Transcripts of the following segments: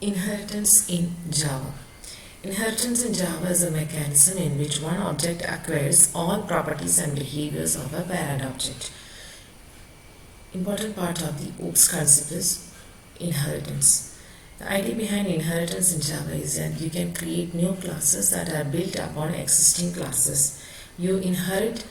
Inheritance in Java. Inheritance in Java is a mechanism in which one object acquires all properties and behaviors of a parent object. Important part of the OOPS concept is inheritance. The idea behind inheritance in Java is that you can create new classes that are built upon existing classes. You inherit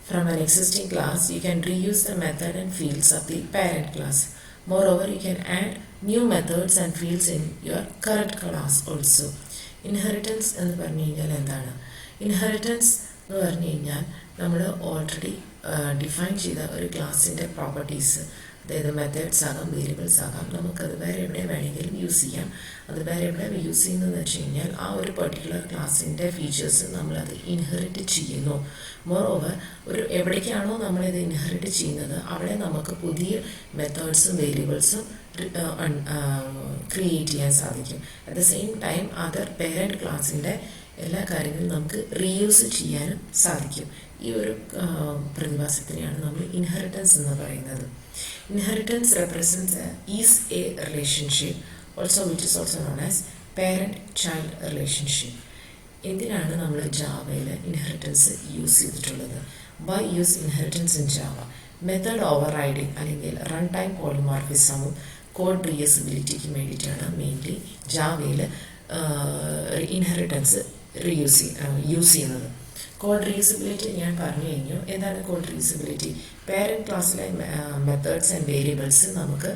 from an existing class, you can reuse the method and fields of the parent class. Moreover, you can add new methods and fields in your current class also. Inheritance എന്ന് പറഞ്ഞു കഴിഞ്ഞാൽ എന്താണ്? Inheritance എന്ന് പറഞ്ഞു കഴിഞ്ഞാൽ നമ്മൾ already define ചെയ്ത ഒരു ക്ലാസ്സിൻ്റെ പ്രോപ്പർട്ടീസ്, അതായത് മെത്തേഡ്സ് ആകാം, വേരിയബിൾസ് ആകാം, നമുക്കത് വേറെ എവിടെ വേണമെങ്കിലും യൂസ് ചെയ്യാം. അത് വേറെ എവിടെ യൂസ് ചെയ്യുന്നതെന്ന് വെച്ച് കഴിഞ്ഞാൽ ആ ഒരു പെർട്ടിക്കുലർ ക്ലാസ്സിൻ്റെ ഫീച്ചേഴ്സ് നമ്മളത് ഇൻഹെറിറ്റ് ചെയ്യുന്നു. മോറോവർ എവിടേക്കാണോ നമ്മളിത് ഇൻഹെറിറ്റ് ചെയ്യുന്നത് അവിടെ നമുക്ക് പുതിയ മെത്തേഡ്സും വേരിയബിൾസും ക്രിയേറ്റ് ചെയ്യാൻ സാധിക്കും. At the same time other parent ക്ലാസ്സിൻ്റെ എല്ലാ കാര്യങ്ങളും നമുക്ക് റീയൂസ് ചെയ്യാനും സാധിക്കും. ഈ ഒരു പ്രതിഭാസത്തിനെയാണ് നമ്മൾ ഇൻഹെറിറ്റൻസ് എന്ന് പറയുന്നത്. Inheritance represents a relationship, which is also known as parent-child relationship. എന്തിനാണ് നമ്മൾ ജാവയിൽ ഇൻഹെറിറ്റൻസ് യൂസ് ചെയ്തിട്ടുള്ളത്? Why use inheritance in Java? Method over riding അല്ലെങ്കിൽ റൺ ടൈം പോളിമോർഫിസമും കോഡ് റീയൂസബിലിറ്റിക്ക് വേണ്ടിയിട്ടാണ് മെയിൻലി ജാവയിൽ ഇൻഹെറിറ്റൻസ് യൂസ് ചെയ്യുന്നത്. കോഡ് റീയൂസബിലിറ്റി ഞാൻ പറഞ്ഞു കഴിഞ്ഞു. എന്താണ് കോഡ് റീയൂസബിലിറ്റി? പേരൻറ്റ് ക്ലാസ്സിലെ മെത്തേഡ്സ് ആൻഡ് വേരിയബിൾസ് നമുക്ക്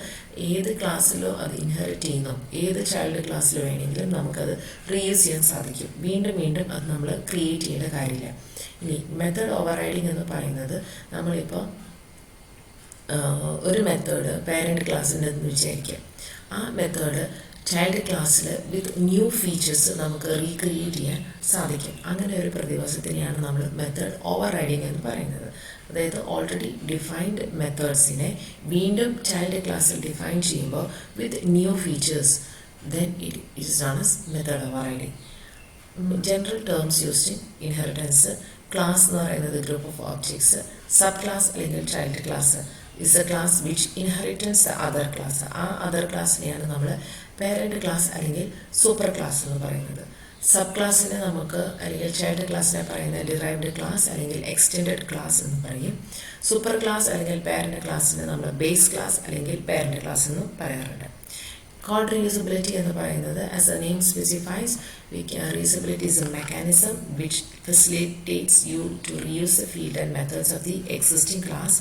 ഏത് ക്ലാസ്സിലോ അത് ഇൻഹെറിറ്റ് ചെയ്യുന്നു, ഏത് ചൈൽഡ് ക്ലാസ്സിലോ വേണമെങ്കിലും നമുക്കത് റീയൂസ് ചെയ്യാൻ സാധിക്കും. വീണ്ടും വീണ്ടും അത് നമ്മൾ ക്രിയേറ്റ് ചെയ്യേണ്ട കാര്യമില്ല. ഇനി മെത്തേഡ് ഓവർ റൈഡിങ് എന്ന് പറയുന്നത്, നമ്മളിപ്പോൾ ഒരു മെത്തേഡ് പേരൻറ്റ് ക്ലാസ്സിൻ്റെന്ന് വിചാരിക്കുക, ആ മെത്തേഡ് ചൈൽഡ് ക്ലാസ്സിൽ വിത്ത് ന്യൂ ഫീച്ചേഴ്സ് നമുക്ക് റീക്രിയേറ്റ് ചെയ്യാൻ സാധിക്കും. അങ്ങനെ ഒരു പ്രതിഭാസത്തിനെയാണ് നമ്മൾ മെത്തേഡ് ഓവർ റൈഡിങ് എന്ന് പറയുന്നത്. അതായത് ഓൾറെഡി ഡിഫൈൻഡ് മെത്തേഡ്സിനെ വീണ്ടും ചൈൽഡ് ക്ലാസ്സിൽ ഡിഫൈൻ ചെയ്യുമ്പോൾ with new features, then it is known as method overriding. General terms used in inheritance. Class എന്ന് പറയുന്നത് group of objects. Subclass അല്ലെങ്കിൽ child class is a class which inheritance the other class. ആ other ക്ലാസ്സിനെയാണ് നമ്മൾ parent class അല്ലെങ്കിൽ superclass എന്ന് പറയുന്നത്. സബ് ക്ലാസ്സിനെ നമുക്ക് അല്ലെങ്കിൽ ചൈൽഡ് ക്ലാസ്സിനെ പറയുന്ന ഡിറൈവ്ഡ് ക്ലാസ് അല്ലെങ്കിൽ എക്സ്റ്റെൻഡഡ് ക്ലാസ് എന്ന് പറയും. സൂപ്പർ ക്ലാസ് അല്ലെങ്കിൽ പേരൻറ്റ് ക്ലാസ്സിനെ നമ്മൾ ബേസ് ക്ലാസ് അല്ലെങ്കിൽ പേരൻറ്റ് ക്ലാസ് എന്നും പറയാറുണ്ട്. കോഡ് റീയൂസബിലിറ്റി എന്ന് പറയുന്നത്, as A name specifies, reusability is a mechanism which facilitates you to reuse the field and methods of the existing class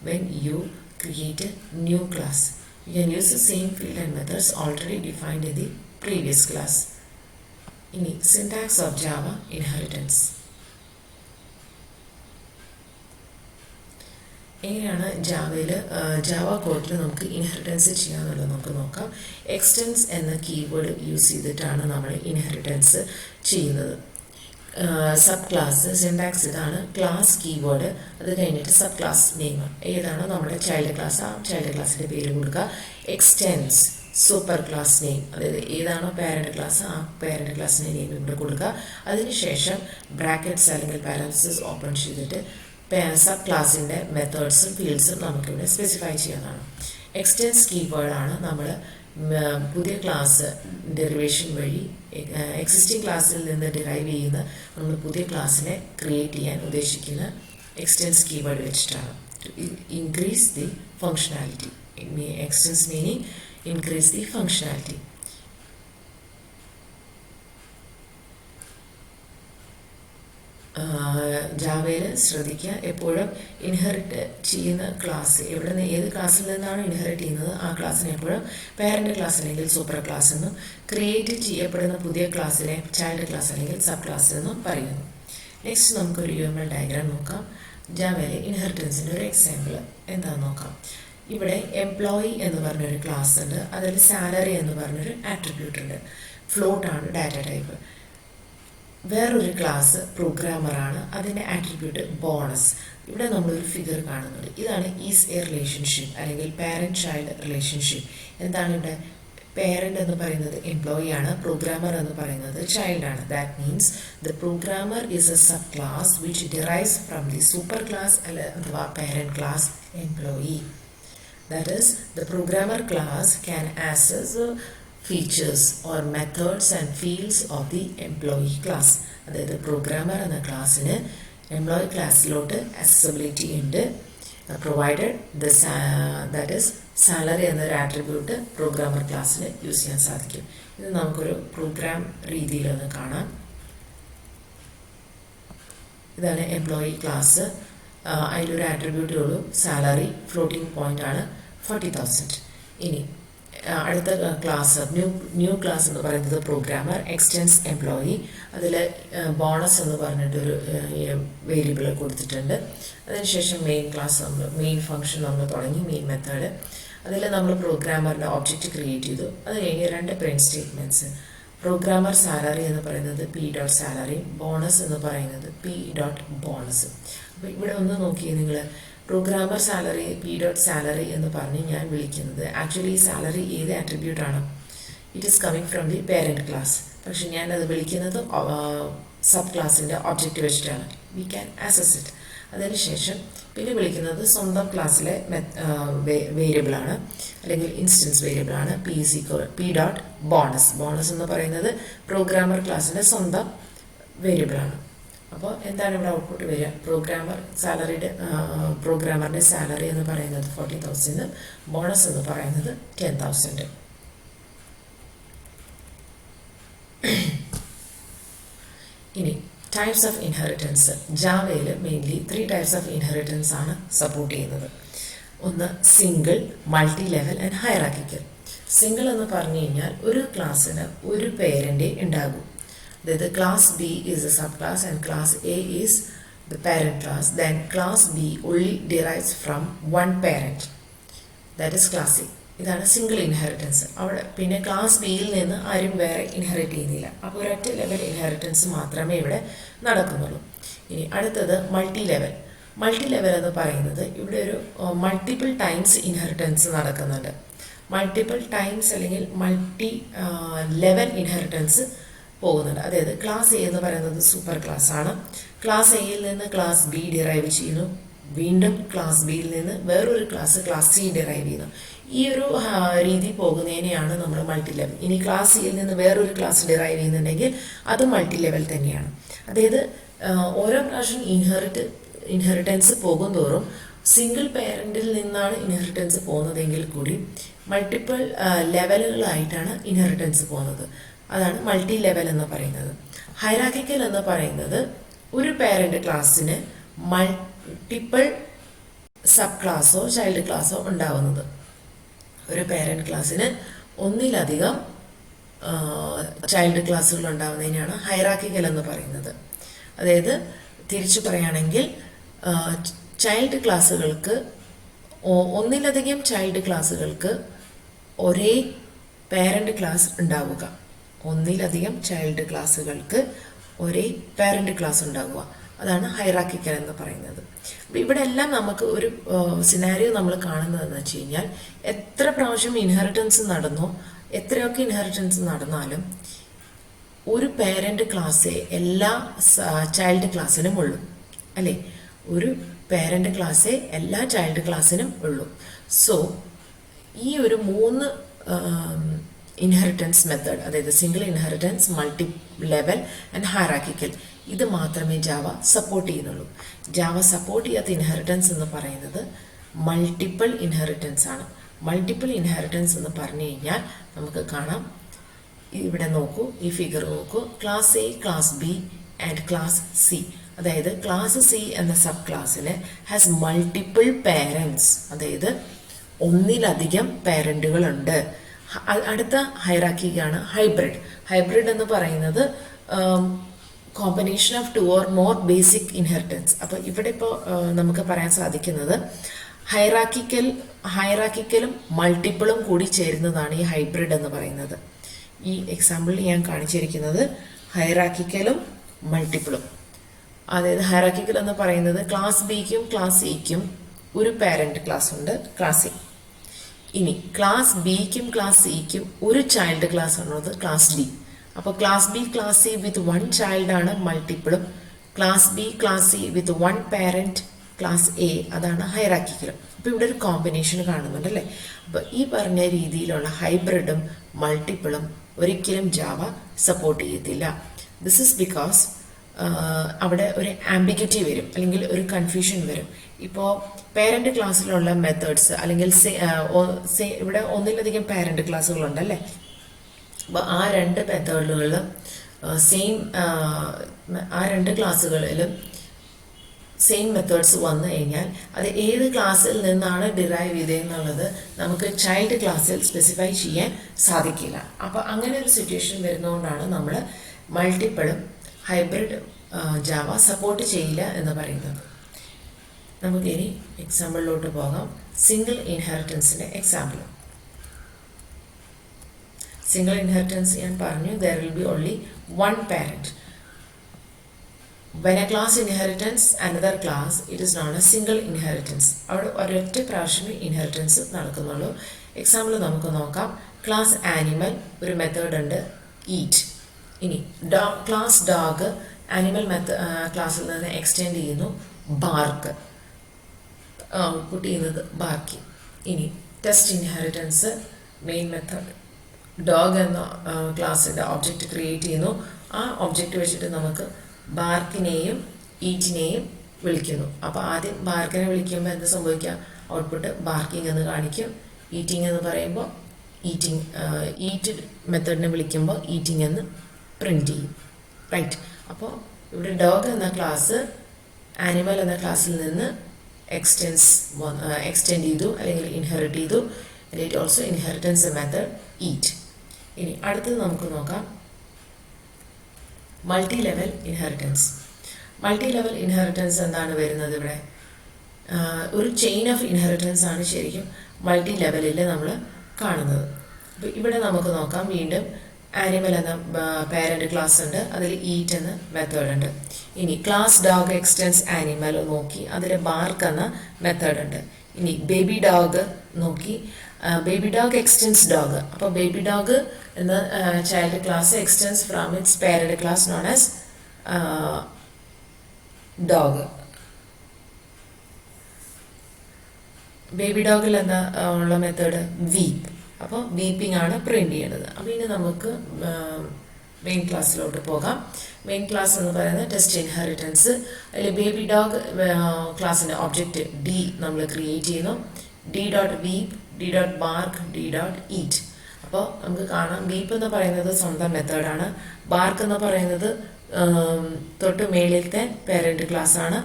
when you create a new class. You can use the same field and methods already defined in the previous class. ഇനി syntax of Java inheritance. എങ്ങനെയാണ് Java കോഡിൽ നമുക്ക് inheritance ചെയ്യാമെന്നുള്ളത് നമുക്ക് നോക്കാം. Extends എന്ന keyword use ചെയ്തിട്ടാണ് നമ്മൾ inheritance ചെയ്യുന്നത്. സബ് ക്ലാസ് സിൻടാക്സ് ഇതാണ്. ക്ലാസ് കീവേഡ്, അത് കഴിഞ്ഞിട്ട് സബ് ക്ലാസ് നെയിം, ഏതാണോ നമ്മുടെ ചൈൽഡ് ക്ലാസ് ആ ചൈൽഡ് ക്ലാസ്സിൻ്റെ പേര് കൊടുക്കുക. എക്സ്റ്റെൻസ് സൂപ്പർ ക്ലാസ് നെയിം, അതായത് ഏതാണോ പേരൻറ്റ് ക്ലാസ് ആ പേരൻറ്റ് ക്ലാസ്സിൻ്റെ നെയിം ഇവിടെ കൊടുക്കുക. അതിനുശേഷം ബ്രാക്കറ്റ്സ് അല്ലെങ്കിൽ പാരൻതസിസ് ഓപ്പൺ ചെയ്തിട്ട് സബ് ക്ലാസ്സിൻ്റെ മെത്തേഡ്സും ഫീൽഡ്സും നമുക്കിവിടെ സ്പെസിഫൈ ചെയ്യാവുന്നതാണ്. എക്സ്റ്റെൻസ് കീവേഡാണ് നമ്മൾ പുതിയ ക്ലാസ് ഡെറിവേഷൻ വഴി എക്സിസ്റ്റിംഗ് ക്ലാസ്സിൽ നിന്ന് ഡിറൈവ് ചെയ്യുന്ന നമ്മൾ പുതിയ ക്ലാസ്സിനെ ക്രിയേറ്റ് ചെയ്യാൻ ഉദ്ദേശിക്കുന്ന എക്സ്റ്റെൻസ് കീവേഡ് വെച്ചിട്ടാണ്. Increase the functionality. Extends meaning increase the functionality. ജാവയിൽ ശ്രദ്ധിക്കുക, എപ്പോഴും ഇൻഹെറിറ്റ് ചെയ്യുന്ന ക്ലാസ് എവിടെ നിന്ന്, ഏത് ക്ലാസ്സിൽ നിന്നാണ് ഇൻഹെറിറ്റ് ചെയ്യുന്നത് ആ ക്ലാസ്സിനെ എപ്പോഴും പേരൻറ്റ് ക്ലാസ് അല്ലെങ്കിൽ സൂപ്പർ ക്ലാസ് എന്നും, ക്രിയേറ്റ് ചെയ്യപ്പെടുന്ന പുതിയ ക്ലാസ്സിനെ ചൈൽഡ് ക്ലാസ് അല്ലെങ്കിൽ സബ് ക്ലാസ് എന്നും പറയുന്നു. നെക്സ്റ്റ് നമുക്കൊരു UML ഡയഗ്രാം നോക്കാം. ജാവയിലെ ഇൻഹെറിറ്റൻസിൻ്റെ ഒരു എക്സാമ്പിൾ എന്താണെന്ന് നോക്കാം. ഇവിടെ എംപ്ലോയി എന്ന് പറഞ്ഞൊരു ക്ലാസ് ഉണ്ട്, അതിൽ സാലറി എന്ന് പറഞ്ഞൊരു ആട്രിബ്യൂട്ട് ഉണ്ട്. ഫ്ലോട്ടാണ് ഡാറ്റ ടൈപ്പ്. വേറൊരു ക്ലാസ് പ്രോഗ്രാമറാണ്, അതിൻ്റെ ആട്രിബ്യൂട്ട് ബോണസ്. ഇവിടെ നമ്മളൊരു ഫിഗർ കാണുന്നുണ്ട്. ഇതാണ് ഈസ് എ റിലേഷൻഷിപ്പ് അല്ലെങ്കിൽ പാരൻറ്റ് ചൈൽഡ് റിലേഷൻഷിപ്പ്. എന്താണ് ഇവിടെ? പേരൻ്റ് എന്ന് പറയുന്നത് എംപ്ലോയി ആണ്, പ്രോഗ്രാമർ എന്ന് പറയുന്നത് ചൈൽഡ് ആണ്. That means the programmer is a subclass which derives from the superclass അഥവാ parent class employee. That is, the programmer class can access features or methods and fields of the employee class. അതായത് programmer എന്ന ക്ലാസ്സിന് employee ക്ലാസ്സിലോട്ട് accessibility ഉണ്ട്. Provided that is salary എന്നൊരു attribute programmer ക്ലാസ്സിന് use ചെയ്യാൻ സാധിക്കും. ഇത് നമുക്കൊരു പ്രോഗ്രാം രീതിയിലൊന്ന് കാണാം. ഇതാണ് എംപ്ലോയി ക്ലാസ്. അതിലൊരു ആട്രിബ്യൂട്ടേ ഉള്ളൂ, സാലറി. ഫ്ലോട്ടിംഗ് പോയിന്റ് ആണ് 40,000. ഇനി അടുത്ത ക്ലാസ് ന്യൂ ക്ലാസ് എന്ന് പറയുന്നത് പ്രോഗ്രാമർ എക്സ്റ്റെൻസ് എംപ്ലോയി. അതിൽ ബോണസ് എന്ന് പറഞ്ഞിട്ടൊരു വേരിയബിൾ കൊടുത്തിട്ടുണ്ട്. അതിനുശേഷം മെയിൻ ഫംഗ്ഷൻ നമ്മൾ തുടങ്ങി, മെയിൻ മെത്തേഡ്. അതിൽ നമ്മൾ പ്രോഗ്രാമറിൻ്റെ ഒബ്ജക്റ്റ് ക്രിയേറ്റ് ചെയ്തു. അത് കഴിഞ്ഞ് 2 പ്രിന്റ് സ്റ്റേറ്റ്മെൻറ്റ്സ്. പ്രോഗ്രാമർ സാലറി എന്ന് പറയുന്നത് P.salary, ബോണസ് എന്ന് പറയുന്നത് P.bonus. അപ്പോൾ ഇവിടെ ഒന്ന് നോക്കിയേ നിങ്ങൾ, പ്രോഗ്രാമർ സാലറി P.salary എന്ന് പറഞ്ഞ് ഞാൻ വിളിക്കുന്നത് ആക്ച്വലി ഈ സാലറി ഏത് ആട്രിബ്യൂട്ടാണ്? It is coming from the parent class. പക്ഷെ ഞാനത് വിളിക്കുന്നത് സബ് ക്ലാസ്സിൻ്റെ ഒബ്ജക്റ്റ് വെച്ചിട്ടാണ്. We can access it. അതിനുശേഷം പിന്നെ വിളിക്കുന്നത് സ്വന്തം ക്ലാസ്സിലെ വേരിയബിളാണ്, അല്ലെങ്കിൽ ഇൻസ്റ്റൻസ് വേരിയബിളാണ് P.bonus. ബോണസ് എന്ന് പറയുന്നത് പ്രോഗ്രാമർ ക്ലാസ്സിൻ്റെ സ്വന്തം വേരിയബിളാണ്. അപ്പോൾ എന്താണ് ഇവിടെ ഔട്ട്പുട്ട് വരിക? പ്രോഗ്രാമറിൻ്റെ സാലറി എന്ന് പറയുന്നത് 40,000, ബോണസ് എന്ന് പറയുന്നത് 10,000. ഇനി ടൈപ്സ് ഓഫ് ഇൻഹെറിറ്റൻസ്. ജാവയിൽ മെയിൻലി 3 ടൈപ്സ് ഓഫ് ഇൻഹെറിറ്റൻസ് ആണ് സപ്പോർട്ട് ചെയ്യുന്നത്. ഒന്ന് single, multi level and hierarchical. Single എന്ന് പറഞ്ഞു കഴിഞ്ഞാൽ ഒരു ക്ലാസ്സിന് ഒരു പേരൻ്റ് ഉണ്ടാകും. അതായത് class B is a subclass and class A is the parent class. Then class B only derives from one parent. That is class A. ഇതാണ് single inheritance. അവിടെ പിന്നെ ക്ലാസ് ബിയിൽ നിന്ന് ആരും വേറെ ഇൻഹെറിറ്റ് ചെയ്യുന്നില്ല. അപ്പോൾ ഒരൊറ്റ ലെവൽ ഇൻഹെറിറ്റൻസ് മാത്രമേ ഇവിടെ നടക്കുന്നുള്ളൂ. ഇനി അടുത്തത് മൾട്ടി ലെവൽ. മൾട്ടി ലെവൽ എന്ന് പറയുന്നത് ഇവിടെ ഒരു മൾട്ടിപ്പിൾ ടൈംസ് ഇൻഹെറിറ്റൻസ് നടക്കുന്നുണ്ട്. മൾട്ടിപ്പിൾ ടൈംസ് അല്ലെങ്കിൽ മൾട്ടി ലെവൽ ഇൻഹെറിറ്റൻസ് പോകുന്നുണ്ട്. അതായത് ക്ലാസ് എ എന്ന് പറയുന്നത് സൂപ്പർ ക്ലാസ് ആണ്. ക്ലാസ് എയിൽ നിന്ന് ക്ലാസ് ബി ഡിറൈവ് ചെയ്യുന്നു. വീണ്ടും ക്ലാസ് ബിയിൽ നിന്ന് വേറൊരു ക്ലാസ് സി ഡിറൈവ് ചെയ്യുന്നു. ഈ ഒരു രീതി പോകുന്നതിനെയാണ് നമ്മൾ മൾട്ടി ലെവൽ. ഇനി ക്ലാസ് സിയിൽ നിന്ന് വേറൊരു ക്ലാസ് ഡിറൈവ് ചെയ്യുന്നുണ്ടെങ്കിൽ അത് മൾട്ടി ലെവൽ തന്നെയാണ്. അതായത് ഓരോ പ്രാവശ്യം ഇൻഹെറിറ്റൻസ് പോകും തോറും സിംഗിൾ പേരൻറ്റിൽ നിന്നാണ് ഇൻഹെറിറ്റൻസ് പോകുന്നതെങ്കിൽ കൂടി മൾട്ടിപ്പിൾ ലെവലുകളായിട്ടാണ് ഇൻഹെറിറ്റൻസ് പോകുന്നത്. അതാണ് മൾട്ടി ലെവൽ എന്ന് പറയുന്നത്. ഹൈറാർക്കിക്കൽ എന്ന് പറയുന്നത് ഒരു പേരന്റ് ക്ലാസ്സിന് മൾട്ടിപ്പിൾ സബ് ക്ലാസ്സോ ചൈൽഡ് ക്ലാസ്സോ ഉണ്ടാവുന്നത്. ഒരു പേരന്റ് ക്ലാസ്സിന് ഒന്നിലധികം ചൈൽഡ് ക്ലാസ്സുകൾ ഉണ്ടാവുന്നതിനാണ് ഹൈറാർക്കിക്കൽ എന്ന് പറയുന്നത്. അതായത് തിരിച്ചു പറയുകയാണെങ്കിൽ ചൈൽഡ് ക്ലാസ്സുകൾക്ക് ഒന്നിലധികം ചൈൽഡ് ക്ലാസ്സുകൾക്ക് ഒരേ പേരന്റ് ക്ലാസ് ഉണ്ടാവുക. ഒന്നിലധികം ചൈൽഡ് ക്ലാസ്സുകൾക്ക് ഒരേ പേരന്റ് ക്ലാസ് ഉണ്ടാവുക. അതാണ് ഹൈറാർക്കിക്കൽ എന്ന് പറയുന്നത്. അപ്പം ഇവിടെ എല്ലാം നമുക്ക് ഒരു സിനാരിയോ നമ്മൾ കാണുന്നതെന്ന് വെച്ച് കഴിഞ്ഞാൽ എത്ര പ്രാവശ്യം ഇൻഹെറിറ്റൻസ് നടന്നോ, എത്രയൊക്കെ ഇൻഹെറിറ്റൻസ് നടന്നാലും ഒരു പേരന്റ് ക്ലാസ്സേ എല്ലാ ചൈൽഡ് ക്ലാസ്സിനും ഉള്ളൂ, അല്ലേ? ഒരു പേരന്റ് ക്ലാസ്സേ എല്ലാ ചൈൽഡ് ക്ലാസ്സിനും ഉള്ളൂ. സോ ഈ ഒരു 3 ഇൻഹെറിറ്റൻസ് മെത്തേഡ്, അതായത് single inheritance, multi level and hierarchical, ഇത് മാത്രമേ ജാവ സപ്പോർട്ട് ചെയ്യുന്നുള്ളൂ. ജാവ സപ്പോർട്ട് ചെയ്യാത്ത ഇൻഹെറിറ്റൻസ് എന്ന് പറയുന്നത് മൾട്ടിപ്പിൾ ഇൻഹെറിറ്റൻസ് ആണ്. മൾട്ടിപ്പിൾ ഇൻഹെറിറ്റൻസ് എന്ന് പറഞ്ഞു കഴിഞ്ഞാൽ നമുക്ക് കാണാം, ഇവിടെ നോക്കൂ, ഈ ഫിഗർ നോക്കൂ, class A, class B and class C. അതായത് ക്ലാസ് സി എന്ന സബ് ക്ലാസ്സിന് ഹാസ് മൾട്ടിപ്പിൾ പേരൻസ്, അതായത് ഒന്നിലധികം പേരന്റുകളുണ്ട്. അടുത്ത ഹൈറാർക്കിയാണ് ഹൈബ്രിഡ്. ഹൈബ്രിഡ് എന്ന് പറയുന്നത് combination of 2 or more basic inheritance. അപ്പോൾ ഇവിടെ ഇപ്പോൾ നമുക്ക് പറയാൻ സാധിക്കുന്നത് ഹൈറാർക്കിക്കലും മൾട്ടിപ്പിളും കൂടി ചേരുന്നതാണ് ഈ ഹൈബ്രിഡ് എന്ന് പറയുന്നത്. ഈ എക്സാമ്പിളിൽ ഞാൻ കാണിച്ചിരിക്കുന്നത് ഹൈറാർക്കിക്കലും മൾട്ടിപ്പിളും. അതായത് ഹൈറാർക്കിക്കൽ എന്ന് പറയുന്നത് ക്ലാസ് ബിക്കും ക്ലാസ് സിക്കും ഒരു പാരന്റ് ക്ലാസ് ഉണ്ട്, ക്ലാസ് എ. ഇനി ക്ലാസ് ബിക്കും ക്ലാസ് സിക്കും ഒരു ചൈൽഡ് ക്ലാസ് ഉള്ളത് ക്ലാസ് ഡി. അപ്പോൾ class B class C with 1 child ആണ് മൾട്ടിപ്പിളും, class B class C with 1 parent class A, അതാണ് ഹൈറാർക്കിക്കലും. അപ്പോൾ ഇവിടെ ഒരു കോമ്പിനേഷൻ കാണുന്നുണ്ടല്ലേ. അപ്പോൾ ഈ പറഞ്ഞ രീതിയിലുള്ള ഹൈബ്രിഡും മൾട്ടിപ്പിളും ഒരിക്കലും ജാവ സപ്പോർട്ട് ചെയ്യത്തില്ല. ദിസ് ഇസ് ബിക്കോസ് അവിടെ ഒരു ആംബിഗ്യൂറ്റി വരും, അല്ലെങ്കിൽ ഒരു കൺഫ്യൂഷൻ വരും. ഇപ്പോൾ പേരന്റ് ക്ലാസ്സിലുള്ള മെത്തേഡ്സ് അല്ലെങ്കിൽ ഇവിടെ ഒന്നിലധികം പേരന്റ് ക്ലാസ്സുകളുണ്ടല്ലേ. അപ്പോൾ ആ രണ്ട് മെത്തേഡുകളിലും ആ രണ്ട് ക്ലാസ്സുകളിലും സെയിം മെത്തേഡ്സ് വന്നു കഴിഞ്ഞാൽ അത് ഏത് ക്ലാസ്സിൽ നിന്നാണ് ഡിറൈവ് ചെയ്തതെന്നുള്ളത് നമുക്ക് ചൈൽഡ് ക്ലാസ്സിൽ സ്പെസിഫൈ ചെയ്യാൻ സാധിക്കില്ല. അപ്പോൾ അങ്ങനെ ഒരു സിറ്റുവേഷൻ വരുന്നതുകൊണ്ടാണ് നമ്മൾ മൾട്ടിപ്പിളും ഹൈബ്രിഡ് ജാവ സപ്പോർട്ട് ചെയ്യില്ല എന്ന് പറയുന്നത്. നമുക്കിനി എക്സാമ്പിളിലോട്ട് പോകാം. സിംഗിൾ ഇൻഹെറിറ്റൻസിൻ്റെ എക്സാമ്പിൾ. സിംഗിൾ ഇൻഹെറിറ്റൻസ് ഞാൻ പറഞ്ഞു, there will be only one parent. When a class inheritance another class, it is known as single inheritance. അവിടെ ഒരൊറ്റ പ്രാവശ്യമേ ഇൻഹെറിറ്റൻസ് നടക്കുന്നുള്ളൂ. എക്സാമ്പിൾ നമുക്ക് നോക്കാം. ക്ലാസ് ആനിമൽ ഒരു മെത്തേഡ് ഉണ്ട്, ഈറ്റ്. ഇനി ക്ലാസ് ഡോഗ് ആനിമൽ ക്ലാസ്സിൽ നിന്ന് എക്സ്റ്റെൻഡ് ചെയ്യുന്നു, ബാർക്ക്, ഔട്ട്പുട്ട് ചെയ്യുന്നത് ബാക്കി. ഇനി test inheritance main method dog എന്ന ക്ലാസ്സിൻ്റെ ഒബ്ജക്റ്റ് ക്രിയേറ്റ് ചെയ്യുന്നു. ആ ഒബ്ജക്റ്റ് വെച്ചിട്ട് നമുക്ക് ബാർക്കിനെയും ഈറ്റിനെയും വിളിക്കുന്നു. അപ്പോൾ ആദ്യം ബാർക്കിനെ വിളിക്കുമ്പോൾ എന്ത് സംഭവിക്കുക? ഔട്ട്പുട്ട് ബാർക്കിംഗ് എന്ന് കാണിക്കും. ഈറ്റിംഗ് എന്ന് പറയുമ്പോൾ ഈറ്റ് മെത്തേഡിനെ വിളിക്കുമ്പോൾ ഈറ്റിംഗ് എന്ന് പ്രിൻറ്റ് ചെയ്യും. റൈറ്റ്. അപ്പോൾ ഇവിടെ ഡോഗ് എന്ന ക്ലാസ് ആനിമൽ എന്ന ക്ലാസ്സിൽ നിന്ന് എക്സ്റ്റെൻഡ് ചെയ്തു അല്ലെങ്കിൽ ഇൻഹെറിറ്റ് ചെയ്തു. And it also inheritance method eat. ഇനി അടുത്തത് നമുക്ക് നോക്കാം, multi level inheritance. Multi level inheritance എന്താണ് വരുന്നത്? ഇവിടെ ഒരു ചെയിൻ ഓഫ് ഇൻഹെറിറ്റൻസ് ആണ് ശരിക്കും മൾട്ടി ലെവലിൽ നമ്മൾ കാണുന്നത്. അപ്പോൾ ഇവിടെ നമുക്ക് നോക്കാം, വീണ്ടും ആനിമൽ എന്ന പാരന്റ് ക്ലാസ് ഉണ്ട്, അതിൽ ഈറ്റ് എന്ന മെത്തേഡ് ഉണ്ട്. ഇനി ക്ലാസ് ഡോഗ് എക്സ്റ്റെൻസ് ആനിമൽ നോക്കി, അതിൽ ബാർക്ക് എന്ന മെത്തേഡ് ഉണ്ട്. ഇനി ബേബി ഡോഗ് നോക്കി, ബേബി ഡോഗ് എക്സ്റ്റെൻസ് ഡോഗ്. അപ്പോൾ ബേബി ഡോഗ് എന്ന child class extends from its parent class known as dog. Baby ഡോഗിൽ എന്താ ഉള്ള മെത്തേഡ്? വീപ്പ്. അപ്പോൾ വീപ്പിംഗ് ആണ് പ്രിന്റ് ചെയ്യേണ്ടത്. അപ്പോൾ ഇനി നമുക്ക് മെയിൻ ക്ലാസ്സിലോട്ട് പോകാം. മെയിൻ ക്ലാസ് എന്ന് പറയുന്നത് ടെസ്റ്റ് ഇൻഹെറിറ്റൻസ്. അതിൽ ബേബി ഡോഗ് ക്ലാസ്സിൻ്റെ ഒബ്ജക്റ്റ് ഡി നമ്മൾ ക്രിയേറ്റ് ചെയ്യുന്നു. D dot weep, D dot bark, D dot eat. അപ്പോൾ നമുക്ക് കാണാം, വീപ്പ് എന്ന് പറയുന്നത് സ്വന്തം മെത്തേഡാണ്. ബാർക്ക് എന്ന് പറയുന്നത് തൊട്ട് മേളിലത്തെ പേരൻറ്റ് ക്ലാസ്സാണ്.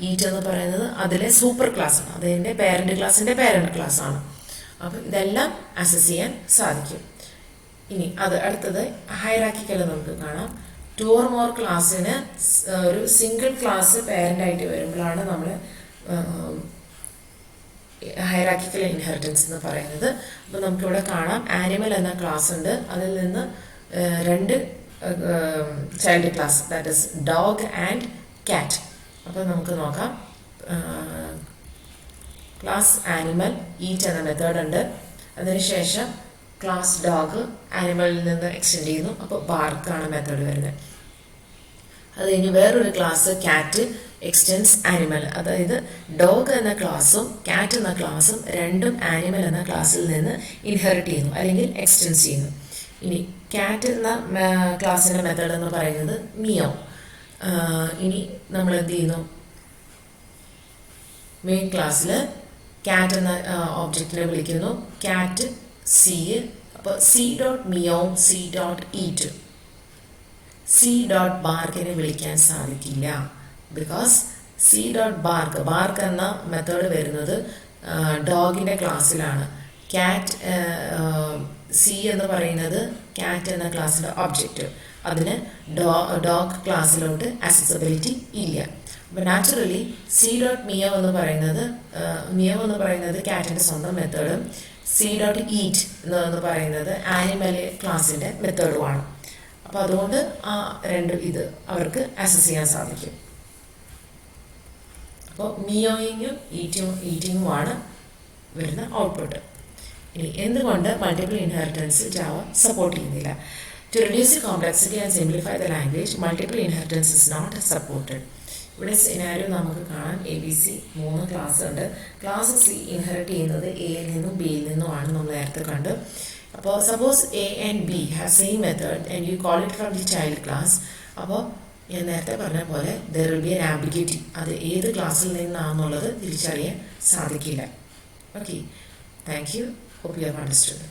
ഈറ്റ് എന്ന് പറയുന്നത് അതിലെ സൂപ്പർ ക്ലാസ്സാണ്, അതിൻ്റെ പേരൻറ്റ് ക്ലാസ്സിൻ്റെ പേരൻറ്റ് ക്ലാസ്സാണ്. അപ്പോൾ ഇതെല്ലാം അസസ് ചെയ്യാൻ സാധിക്കും. ഇനി അടുത്തത് ഹൈറാർക്കിക്കൽ നമുക്ക് കാണാം. 2 or more ക്ലാസ്സിന് ഒരു സിംഗിൾ ക്ലാസ് പേരൻ്റായിട്ട് വരുമ്പോഴാണ് നമ്മൾ ഹൈറാർക്കിക്കൽ ഇൻഹെറിറ്റൻസ് എന്ന് പറയുന്നത്. അപ്പോൾ നമുക്കിവിടെ കാണാം, ആനിമൽ എന്ന ക്ലാസ് ഉണ്ട്, അതിൽ നിന്ന് 2 child class, that is dog and cat. അപ്പോൾ നമുക്ക് നോക്കാം, ക്ലാസ് ആനിമൽ ഈറ്റ് എന്ന മെത്തേഡ് ഉണ്ട്. അതിനുശേഷം ക്ലാസ് ഡോഗ് ആനിമലിൽ നിന്ന് എക്സ്റ്റെൻഡ് ചെയ്യുന്നു, അപ്പോൾ ബാർക്കാണ് മെത്തേഡ് വരുന്നത്. അത് കഴിഞ്ഞ് വേറൊരു ക്ലാസ് ക്യാറ്റ് എക്സ്റ്റെൻസ് ആനിമൽ, അതായത് ഡോഗ് എന്ന ക്ലാസ്സും ക്യാറ്റ് എന്ന ക്ലാസ്സും രണ്ടും ആനിമൽ എന്ന ക്ലാസ്സിൽ നിന്ന് ഇൻഹെറിറ്റ് ചെയ്യുന്നു അല്ലെങ്കിൽ എക്സ്റ്റെൻസ് ചെയ്യുന്നു. ഇനി ക്യാറ്റ് എന്ന ക്ലാസ്സിൻ്റെ മെത്തേഡ് എന്ന് പറയുന്നത് മിയോ. ഇനി നമ്മൾ എന്ത് ചെയ്യുന്നു? മെയിൻ ക്ലാസ്സിൽ ക്യാറ്റ് എന്ന ഓബ്ജക്റ്റിനെ വിളിക്കുന്നു, ക്യാറ്റ് സി. അപ്പോൾ C dot meow, C dot eat. C dot ബാർക്കിനെ വിളിക്കാൻ സാധിക്കില്ല, ബിക്കോസ് സി ഡോട്ട് ബാർക്ക് എന്ന മെത്തേഡ് വരുന്നത് ഡോഗിൻ്റെ ക്ലാസ്സിലാണ്. ക്യാറ്റ് സി എന്ന് പറയുന്നത് ക്യാറ്റ് എന്ന ക്ലാസ്സിൻ്റെ ഒബ്ജക്റ്റ്, അതിന് ഡോഗ് ക്ലാസ്സിലോട്ട് ആക്സസിബിലിറ്റി ഇല്ല. അപ്പോൾ നാച്ചുറലി സി ഡോട്ട് മിയോ എന്ന് പറയുന്നത് ക്യാറ്റിൻ്റെ സ്വന്തം മെത്തേഡും സി ഡോട്ട് ഈറ്റ് എന്ന് പറയുന്നത് ആനിമൽ ക്ലാസ്സിൻ്റെ മെത്തേഡുമാണ്. അപ്പോൾ അതുകൊണ്ട് ആ ഇത് അവർക്ക് ആക്സസ് ചെയ്യാൻ സാധിക്കും. അപ്പോൾ മിയോയിങ്ങും ഈറ്റിങ്ങുമാണ് വരുന്ന ഔട്ട്പുട്ട്. ഇനി എന്തുകൊണ്ട് മൾട്ടിപ്പിൾ ഇൻഹെറിറ്റൻസ് ജാവ സപ്പോർട്ട് ചെയ്യുന്നില്ല? To reduce the complexity and simplify the language, multiple inheritance is not supported. ഇവിടെ സിനാരിയോ നമുക്ക് കാണാം. ABC 3 ക്ലാസ് ഉണ്ട്. ക്ലാസ് C ഇൻഹെറിറ്റ് ചെയ്യുന്നത് എയിൽ നിന്നും ബിയിൽ നിന്നുമാണ് നമ്മൾ നേരത്തെ കണ്ട്. അപ്പോൾ suppose A and B have same method and you call it from the child class. അപ്പോൾ ഞാൻ നേരത്തെ പറഞ്ഞ പോലെ there will be an ambiguity. അത് ഏത് ക്ലാസ്സിൽ നിന്നാണെന്നുള്ളത് തിരിച്ചറിയാൻ സാധിക്കില്ല. Okay, thank you. Hope you have understood.